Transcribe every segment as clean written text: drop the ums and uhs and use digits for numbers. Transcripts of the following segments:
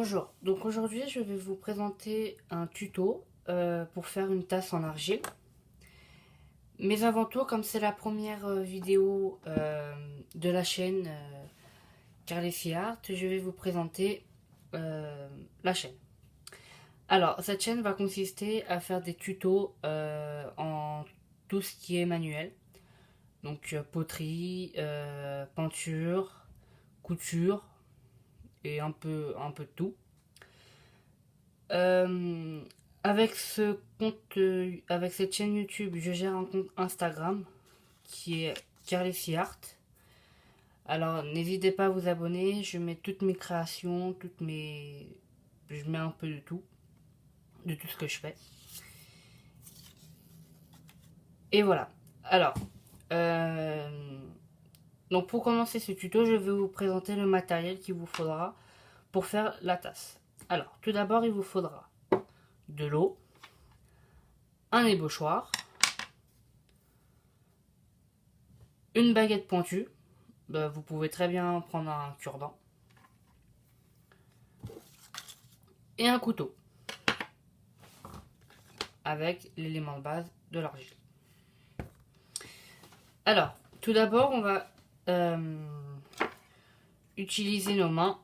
Bonjour, donc aujourd'hui je vais vous présenter un tuto pour faire une tasse en argile. Mais avant tout, comme c'est la première vidéo de la chaîne Carlefi Art, je vais vous présenter la chaîne. Alors, cette chaîne va consister à faire des tutos en tout ce qui est manuel. Donc poterie, peinture, couture et un peu de tout. Euh, avec cette chaîne YouTube, je gère un compte Instagram qui est Carlefi Art. Alors n'hésitez pas à vous abonner, je mets toutes mes créations, je mets un peu de tout ce que je fais. Et voilà. Alors, euh, donc pour commencer ce tuto, je vais vous présenter le matériel qu'il vous faudra pour faire la tasse. Alors, tout d'abord, il vous faudra de l'eau, un ébauchoir, une baguette pointue. Vous pouvez très bien prendre un cure-dent et un couteau avec l'élément de base de l'argile. Alors, tout d'abord, on va utiliser nos mains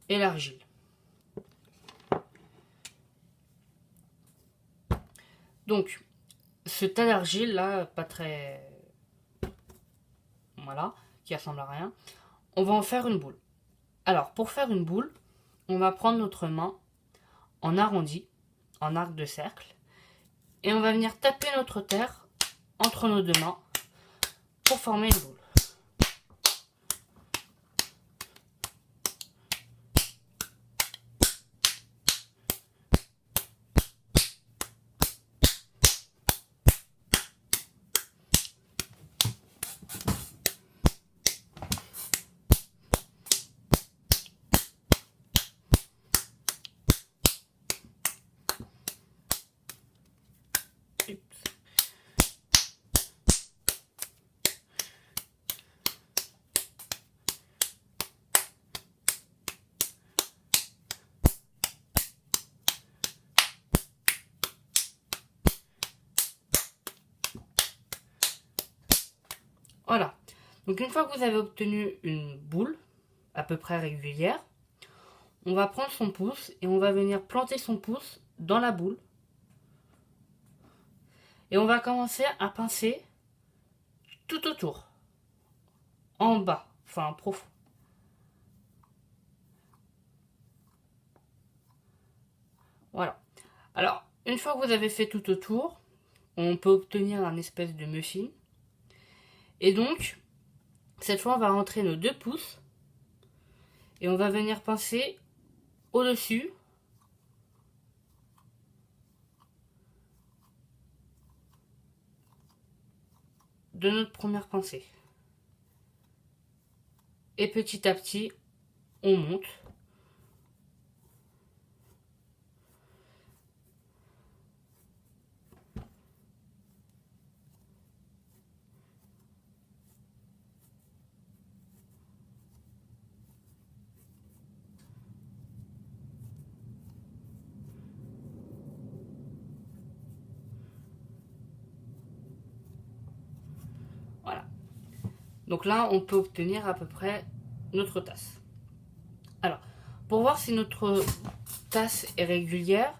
et l'argile. Donc, ce tas d'argile là, pas très... Voilà, qui ressemble à rien. On va en faire une boule. Alors, pour faire une boule, on va prendre notre main en arrondi, en arc de cercle, et on va venir taper notre terre entre nos deux mains pour former une boule. Voilà. Donc une fois que vous avez obtenu une boule à peu près régulière, on va prendre son pouce et on va venir planter son pouce dans la boule. Et on va commencer à pincer tout autour, en bas, enfin profond. Voilà. Alors, une fois que vous avez fait tout autour, on peut obtenir un espèce de muffin. Et donc, cette fois, on va rentrer nos deux pouces et on va venir pincer au-dessus de notre première pincée. Et petit à petit, on monte. Voilà. Donc là, on peut obtenir à peu près notre tasse. Alors, pour voir si notre tasse est régulière,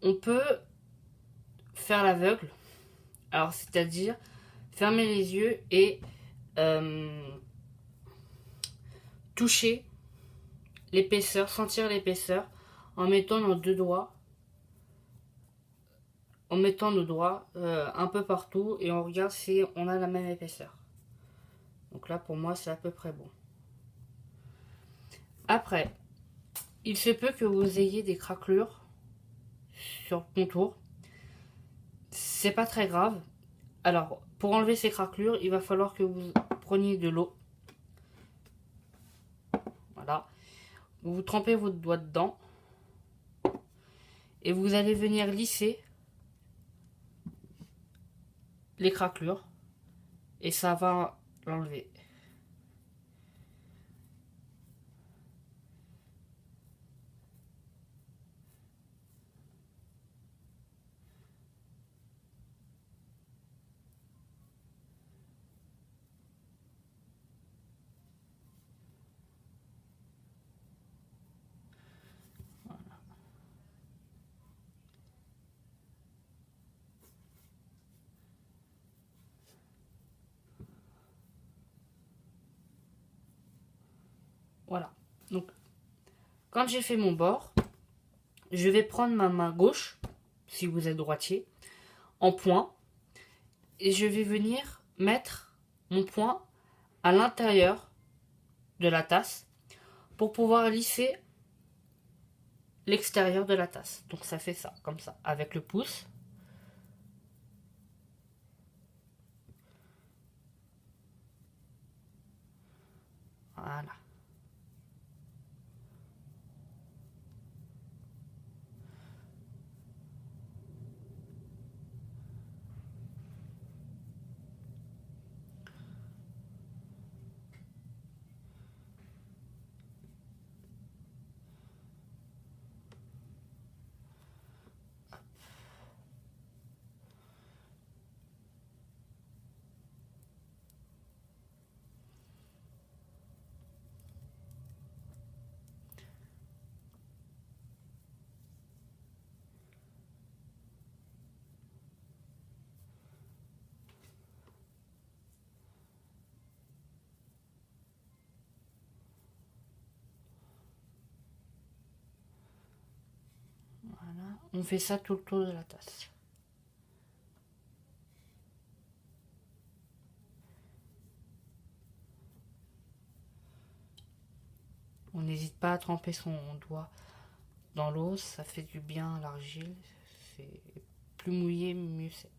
on peut faire l'aveugle. Alors, c'est-à-dire fermer les yeux et toucher l'épaisseur, sentir l'épaisseur en mettant nos deux doigts, en mettant nos doigts un peu partout et on regarde si on a la même épaisseur. Donc là, pour moi, c'est à peu près bon. Après, il se peut que vous ayez des craquelures sur le contour. C'est pas très grave. Alors, pour enlever ces craquelures, il va falloir que vous preniez de l'eau. Voilà. Vous trempez votre doigt dedans. Et vous allez venir lisser les craquelures. Et ça va l'enlever. Voilà. Donc, quand j'ai fait mon bord, je vais prendre ma main gauche, si vous êtes droitier, en point, et je vais venir mettre mon poing à l'intérieur de la tasse pour pouvoir lisser l'extérieur de la tasse. Donc ça fait ça, comme ça, avec le pouce. Voilà. Voilà. On fait ça tout le tour de la tasse. On n'hésite pas à tremper son doigt dans l'eau, ça fait du bien à l'argile. C'est plus mouillé, mieux c'est.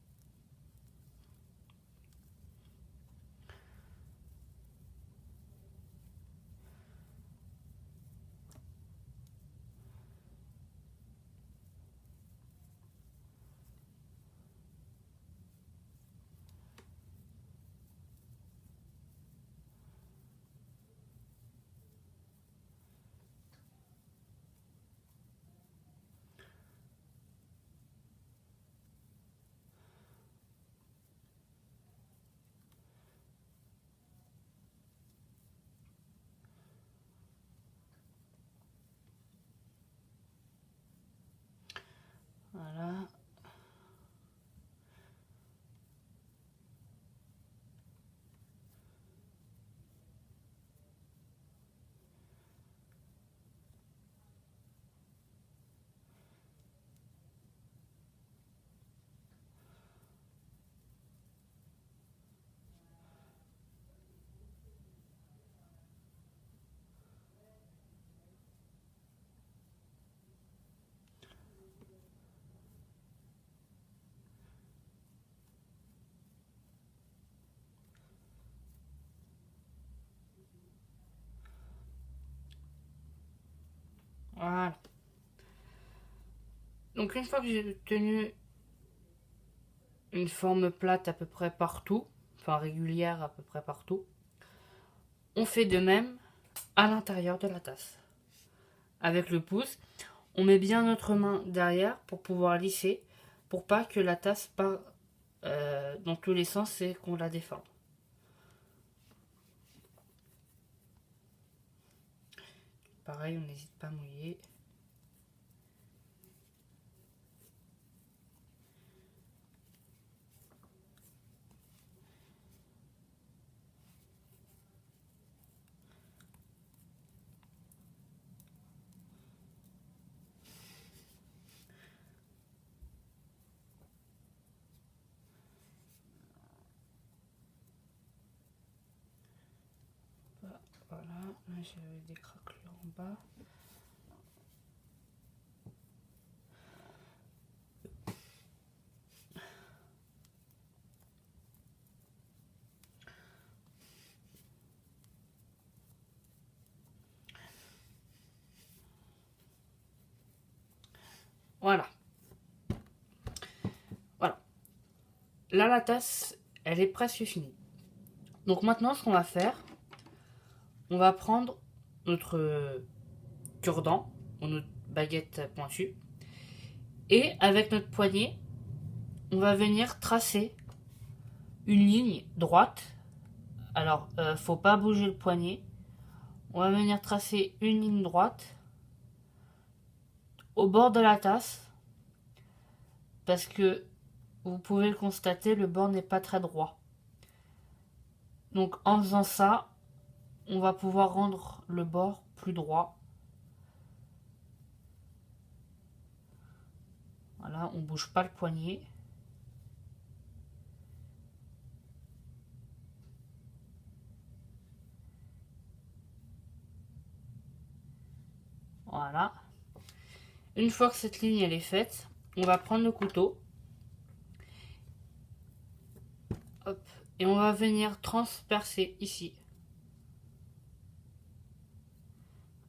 Voilà. Voilà. Donc une fois que j'ai obtenu une forme plate à peu près partout, enfin régulière à peu près partout, on fait de même à l'intérieur de la tasse. Avec le pouce, on met bien notre main derrière pour pouvoir lisser, pour pas que la tasse parte dans tous les sens et qu'on la déforme. Pareil, on n'hésite pas à mouiller. Voilà, là j'ai des craquelures en bas. Voilà. Voilà. Là, la tasse, elle est presque finie. Donc maintenant, ce qu'on va faire, on va prendre notre cure-dent ou notre baguette pointue et avec notre poignet, on va venir tracer une ligne droite. Alors, faut pas bouger le poignet. On va venir tracer une ligne droite au bord de la tasse parce que vous pouvez le constater, le bord n'est pas très droit. Donc en faisant ça, on va pouvoir rendre le bord plus droit. Voilà, on bouge pas le poignet. Voilà. Une fois que cette ligne elle est faite, on va prendre le couteau. Hop, et on va venir transpercer ici.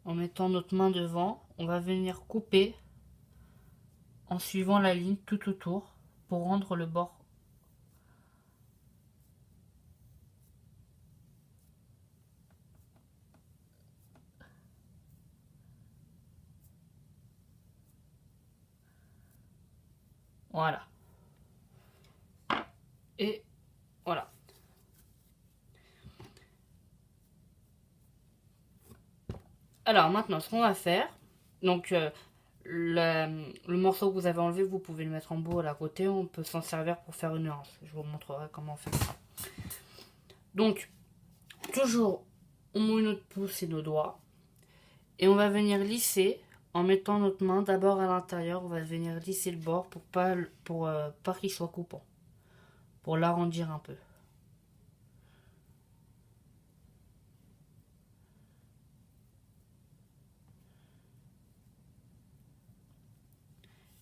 En mettant notre main devant, on va venir couper en suivant la ligne tout autour pour rendre le bord. Voilà. Et voilà. Alors maintenant, ce qu'on va faire, donc le morceau que vous avez enlevé, vous pouvez le mettre en bout à côté, on peut s'en servir pour faire une nuance. Je vous montrerai comment on fait ça. Donc, toujours, on mouille notre pouce et nos doigts, et on va venir lisser en mettant notre main d'abord à l'intérieur. On va venir lisser le bord pour pas qu'il soit coupant, pour l'arrondir un peu.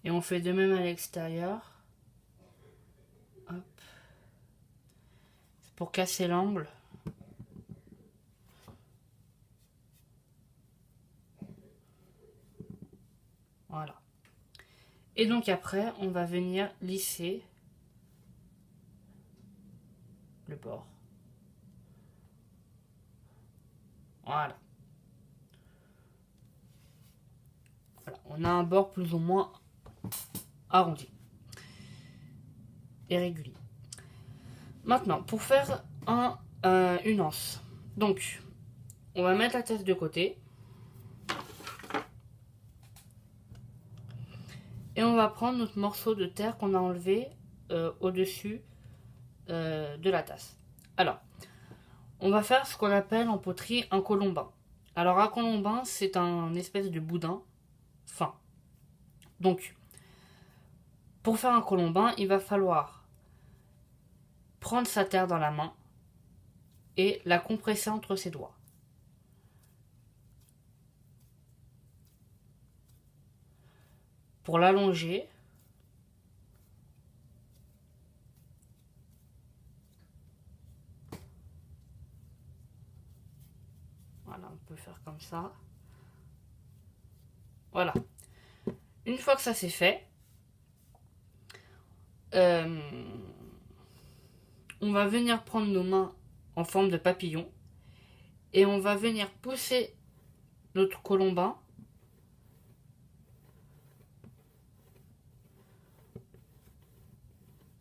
Et on fait de même à l'extérieur. Hop. C'est pour casser l'angle. Voilà. Et donc après, on va venir lisser le bord. Voilà. Voilà. On a un bord plus ou moins arrondi et régulier. Maintenant, pour faire une anse. Donc, on va mettre la tête de côté. Et on va prendre notre morceau de terre qu'on a enlevé au-dessus de la tasse. Alors, on va faire ce qu'on appelle en poterie un colombin. Alors, un colombin, c'est un espèce de boudin fin. Donc, pour faire un colombin, il va falloir prendre sa terre dans la main et la compresser entre ses doigts. Pour l'allonger, voilà, on peut faire comme ça. Voilà. Une fois que ça c'est fait, on va venir prendre nos mains en forme de papillon et on va venir pousser notre colombin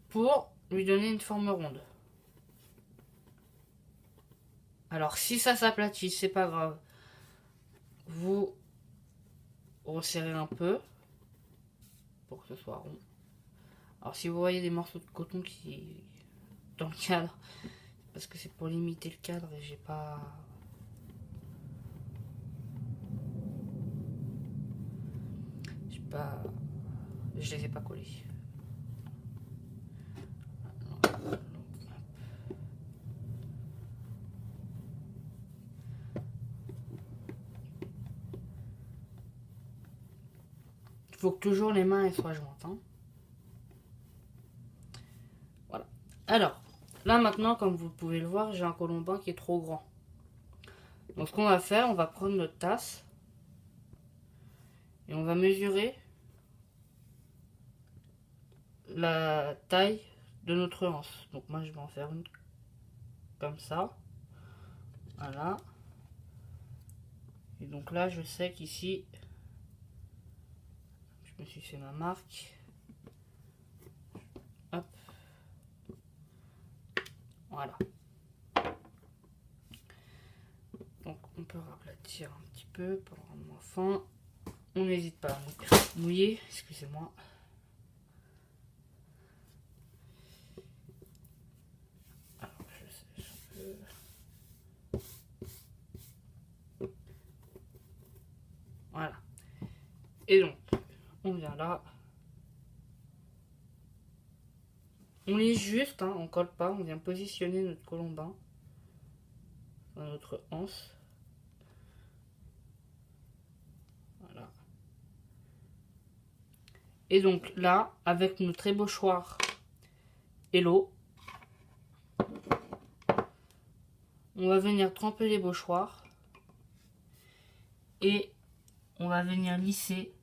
pour lui donner une forme ronde. Alors si ça s'aplatit, c'est pas grave. Vous resserrez un peu pour que ce soit rond. Alors si vous voyez des morceaux de coton qui dans le cadre, parce que c'est pour limiter le cadre et j'ai pas... Je les ai pas collés. Il faut que toujours les mains elles soient jointes. Hein. Voilà. Alors, là maintenant, comme vous pouvez le voir, j'ai un colombin qui est trop grand. Donc ce qu'on va faire, on va prendre notre tasse et on va mesurer la taille de notre anse. Donc moi je vais en faire une comme ça. Voilà. Et donc là je sais qu'ici je me suis fait ma marque. Hop. Voilà. Donc on peut aplatir un petit peu pour rendre moins fin. On n'hésite pas à mouiller, excusez-moi. Alors je sèche un peu. Et donc, on vient là. On lisse juste, hein, on colle pas, on vient positionner notre colombin dans notre anse. Voilà. Et donc là, avec notre ébauchoir et l'eau, on va venir tremper l'ébauchoir et on va venir lisser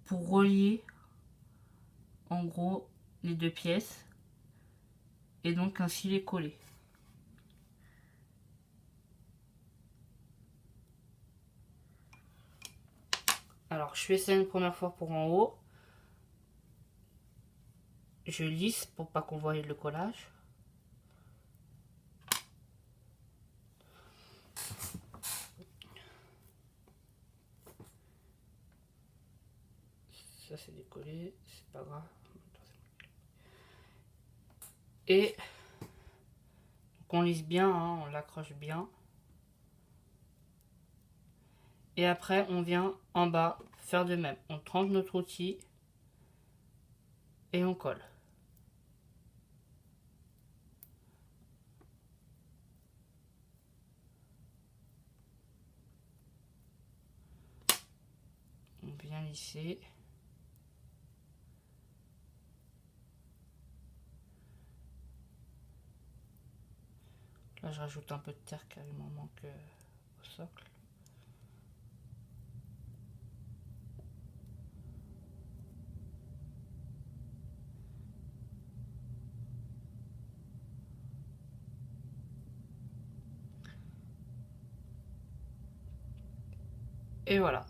pour relier en gros les deux pièces et donc ainsi les coller. Alors je fais ça une première fois pour en haut. Je lisse pour pas qu'on voie le collage. Ça c'est décollé, c'est pas grave. Et on lisse bien, hein, on l'accroche bien. Et après on vient en bas faire de même. On trempe notre outil et on colle. On vient lisser. Là je rajoute un peu de terre car il m'en manque au socle. Et voilà.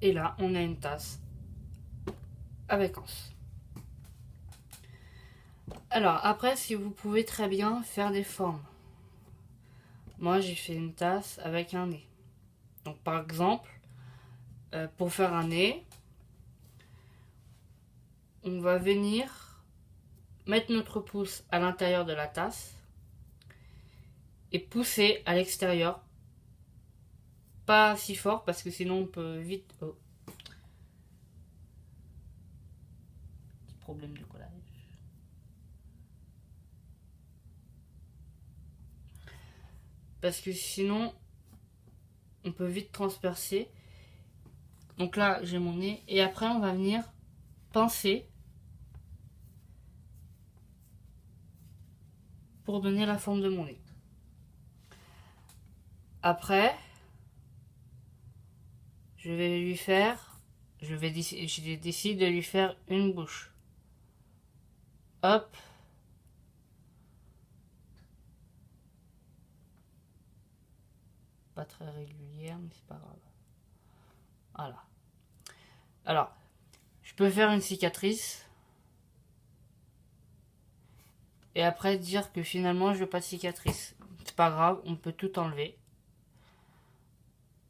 Et là, on a une tasse avec anse. Alors, après, si vous pouvez très bien faire des formes. Moi, j'ai fait une tasse avec un nez. Donc, par exemple, pour faire un nez, on va venir mettre notre pouce à l'intérieur de la tasse et pousser à l'extérieur. Pas si fort parce que sinon on peut vite... Oh. Petit problème de collage. Parce que sinon on peut vite transpercer. Donc là j'ai mon nez et après on va venir pincer pour donner la forme de mon nez. Après je décide de lui faire une bouche. Hop. Pas très régulière mais c'est pas grave. Voilà. Alors, je peux faire une cicatrice. Et après dire que finalement je veux pas de cicatrice. C'est pas grave, on peut tout enlever.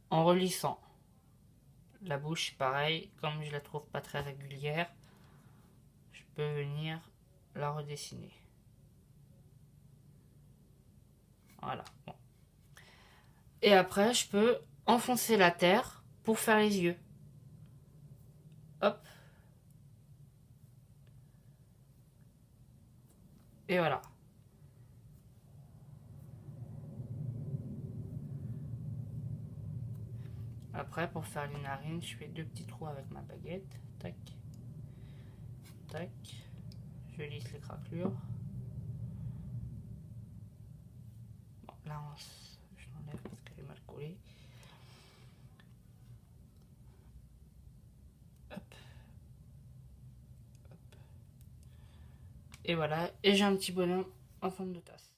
En relissant. La bouche, pareil, comme je la trouve pas très régulière, je peux venir la redessiner. Voilà. Bon. Et après, je peux enfoncer la terre pour faire les yeux. Hop. Et voilà. Après, pour faire les narines, je fais deux petits trous avec ma baguette. Tac. Tac. Je lisse les craquelures. Bon, là, je l'enlève parce qu'elle est mal collée. Hop. Hop. Et voilà. Et j'ai un petit bonhomme en forme de tasse.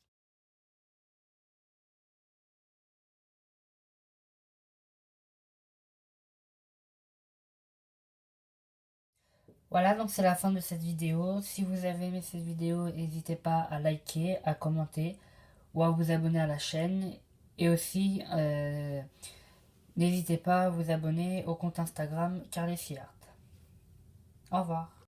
Voilà, donc c'est la fin de cette vidéo. Si vous avez aimé cette vidéo, n'hésitez pas à liker, à commenter ou à vous abonner à la chaîne. Et aussi, n'hésitez pas à vous abonner au compte Instagram Carly Art. Au revoir.